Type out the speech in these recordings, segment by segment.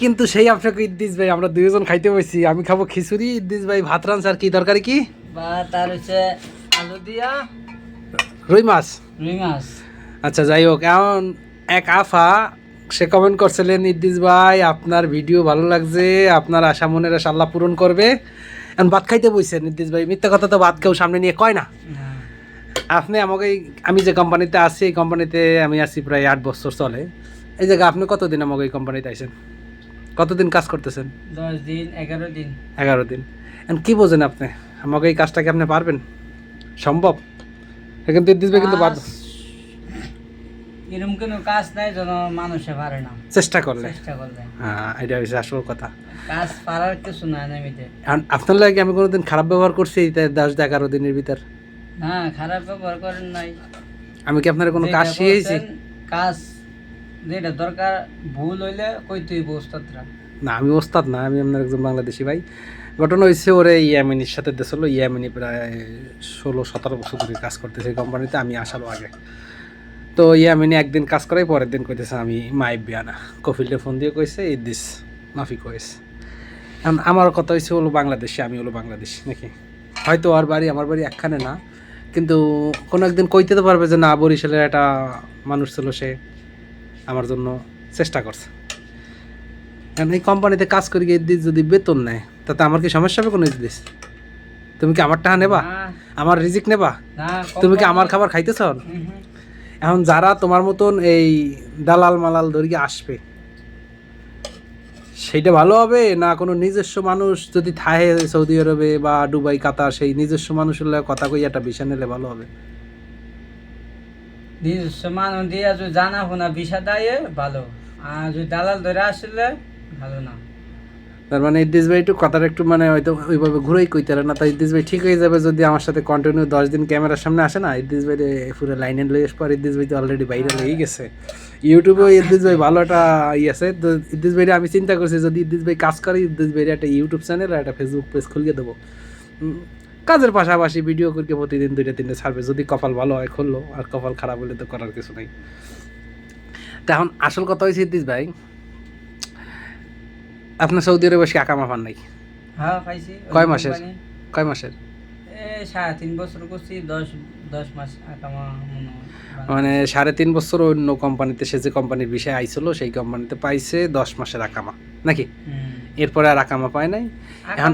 কিন্তু সেই আপনাকে ইদ্দিস ভাই আমরা দুইজন খাইতে বসছি। আমি খাবো খিচুড়ি, ইদ্দিস ভাই ভাত রান্না। আর কি তরকারি কি? তার হচ্ছে আলু দিয়া রুই মাছ। রুই মাছ। আচ্ছা যাই হোক, এমন এক আফা সে কমেন্ট করছিলেন, ইদ্দিস ভাই আপনার ভিডিও ভালো লাগছে, আপনার আশা মনের আশা আল্লাহ পূরণ করবে। এখন ভাত খাইতে বসছেন ইদ্দিস ভাই, মিথ্যা কথা তো ভাত কেউ সামনে নিয়ে কয় না। আপনি আমাকে আমি যে কোম্পানিতে আছি এই কোম্পানিতে আমি আছি প্রায় 8 বছর চলে। এই জায়গায় আপনি কতদিন আমাকে এই কোম্পানিতে আইছেন? কতদিন কাজ করতেছেন? 10 দিন 11 দিন। 11 দিন। এখন কি বোঝেন আপনি আমাকে এই কাজটা কি আপনি পারবেন? সম্ভব? কিন্তু ইদ্দিস ভাই কিন্তু এরকম কোনো কাজ নাই যেন মানুষে পারে না চেষ্টা করলে। হ্যাঁ, এটা হচ্ছে আসল কথা। কাজ পারার কিছু না নামিতে। এখন আপনার লাগে আমি কোনোদিন খারাপ ব্যবহার করছি এই 10-11 দিনের ভিতর? না, খারাপ ব্যবহার করেন নাই। আমি কি আপনার কোনো কাজ শিখিয়েছি? কাজ যেটা দরকার ভুল হইলে কইতেই ওস্তাদরা। না, আমি ওস্তাদ না, আমি আপনার একজন বাংলাদেশি ভাই। ঘটনা হয়েছে ওরে ইয়ামিনির সাথে দিয়েছিল। ইয়ামিনি প্রায় 16-17 বছর ধরে কাজ করতেছে কোম্পানিতে, আমি আসারও আগে। তো ইয়ামিনি একদিন কাজ করাই পরের দিন কইতেছে আমি মাইব বিয়ানা। কফিলটা ফোন দিয়ে কইছে ইদ্দিস মাফিক হয়েছে। এখন আমার কথা হয়েছে হলো বাংলাদেশি, আমি হলো বাংলাদেশি নাকি। হয়তো আর বাড়ি আমার বাড়ি একখানে না, কিন্তু কোনো একদিন কইতে তো পারবে যে না বরিশালের একটা মানুষ ছিল, সে আমার জন্য চেষ্টা করছে। কারণ এই কোম্পানিতে কাজ করি গিয়ে ইদ্দিস যদি বেতন নেয় তাতে আমার কি সমস্যা হবে কোনো? ইদ্দিস তুমি কি আমার টাকা নেবা? আমার রিজিক নেবা? তুমি কি আমার খাবার খাইতেছ? এখন যারা তোমার মতন এই দালাল মালাল ধরিয়ে আসবে সেইটা ভালো হবে না কোনো নিজস্ব মানুষ যদি থাহে সৌদি আরবে বা দুবাই কাতার সেই নিজস্ব মানুষের কথা কই একটা ভিসা নিলে ভালো হবে? নিজস্ব মানুষ দিয়ে যদি জানা শোনা ভিসা দেয় ভালো, আর যদি দালাল ধরে আসলে ভালো না। তার মানে ইদ্দিস ভাই একটু কথাটা একটু মানে হয়তো ওইভাবে ঘুরেই কইতে না। তাই ইদ্দিস ভাই ঠিক হয়ে যাবে যদি আমার সাথে কন্টিনিউ 10 দিন ক্যামেরার সামনে আসে না। ইদ্দিস ভাই পুরো লাইনে লয়ে আসবে। আর ইদ্দিস ভাই তো অলরেডি ভাইরাল হয়ে গেছে ইউটিউবে। ইদ্দিস ভাই ভালো একটা আছে। তো ইদ্দিস ভাই আমি চিন্তা করছি যদি ইদ্দিস ভাই কাজ করে, ইদ্দিস ভাই একটা ইউটিউব চ্যানেল আর একটা ফেসবুক পেজ খুলিয়ে দেবো। কাজের পাশাপাশি ভিডিও করে প্রতিদিন 2-3টে ছাড়বে। যদি কপাল ভালো হয় খুললো, আর কপাল খারাপ হলে তো করার কিছু নাই। তা এখন আসল কথা হয়েছে ইদ্দিস ভাই, আপনার সৌদি আরবে বসে আকামা পান নাই? হ্যাঁ পাইছি। কয় মাসের? 3.5 বছর করছি, 10 মাস আকামা মনে হয়। মানে 3.5 বছর অন্য কোম্পানিতে, সে যে কোম্পানির বিষয়ে আইছিল সেই কোম্পানিতে পাইছে 10 মাসের আকামা নাকি? এরপরে আর আকামা পায় নাই। এখন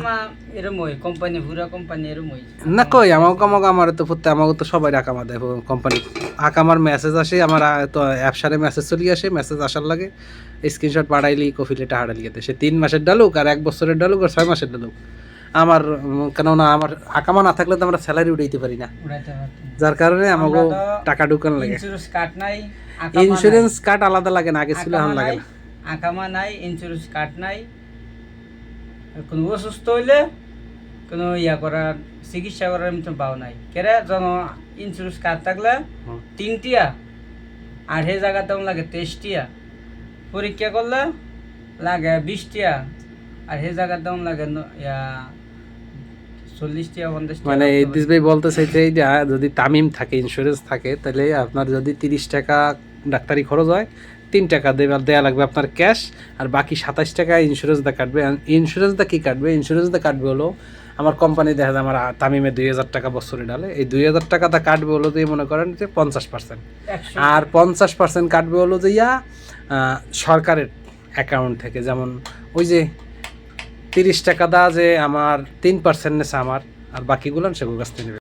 এরম ওই কোম্পানি পুরা কোম্পানি এরম ওই না কই আমার তো ফুটতে আমাকে তো সবাই আকামা দেয় কোম্পানি। আকামার মেসেজ আসে আমার তো অ্যাপসারে মেসেজ চলে আসে। মেসেজ আসার লাগে স্ক্রিনশট পাঠাইলি কফিলেটা হারালিয়ে দেয়। সে 3 মাসের ডালুক আর 1 বছরের ডালুক আর 6 মাসের ডালুক আমার, কেননা আমার আকামা না থাকলে তো আমরা স্যালারি উঠাইতে পারি না, যার কারণে আমাকে টাকা ঢুকান লাগে। ইন্স্যুরেন্স কার্ড নাই, ইন্স্যুরেন্স কার্ড আলাদা লাগে না, আগে ছিল এখন লাগে না। আকামা নাই, ইন্স্যুরেন্স কার্ড নাই। কোনো অসুস্থ হইলে কোনো করার চিকিৎসা করার মতন পাও নাই কেরে জন। ইন্স্যুরেন্স কার্ড থাকলে 3টিয়া আর সেই জায়গাতে লাগে 23টিয়া। পরীক্ষা করলে লাগে 20টিয়া আর সেই জায়গাতে লাগে 40টিয়া 50টিয়া। মানে ইদ্দিস ভাই বলতে চাইছে যে যদি তামিম থাকে, ইন্স্যুরেন্স থাকে, তাহলে আপনার যদি 30 টাকা ডাক্তারি খরচ হয় 3 টাকা দেওয়া লাগবে আপনার ক্যাশ, আর বাকি 27 টাকা ইন্স্যুরেন্স দা কাটবে। ইন্স্যুরেন্সটা কি কাটবে? ইন্স্যুরেন্সটা কাটবে হলো আমার কোম্পানি দেখা যায় আমার তামিমে 2000 টাকা বছরে ডালে, এই 2000 টাকাটা কাটবে হলো যে মনে করেন যে 50%, আর 50% কাটবে হলো যে সরকারের অ্যাকাউন্ট থেকে। যেমন ওই যে 30 টাকা দা যে আমার 3% নেছে আমার, আর বাকিগুলো সেগুলো কাছ থেকে নেবে।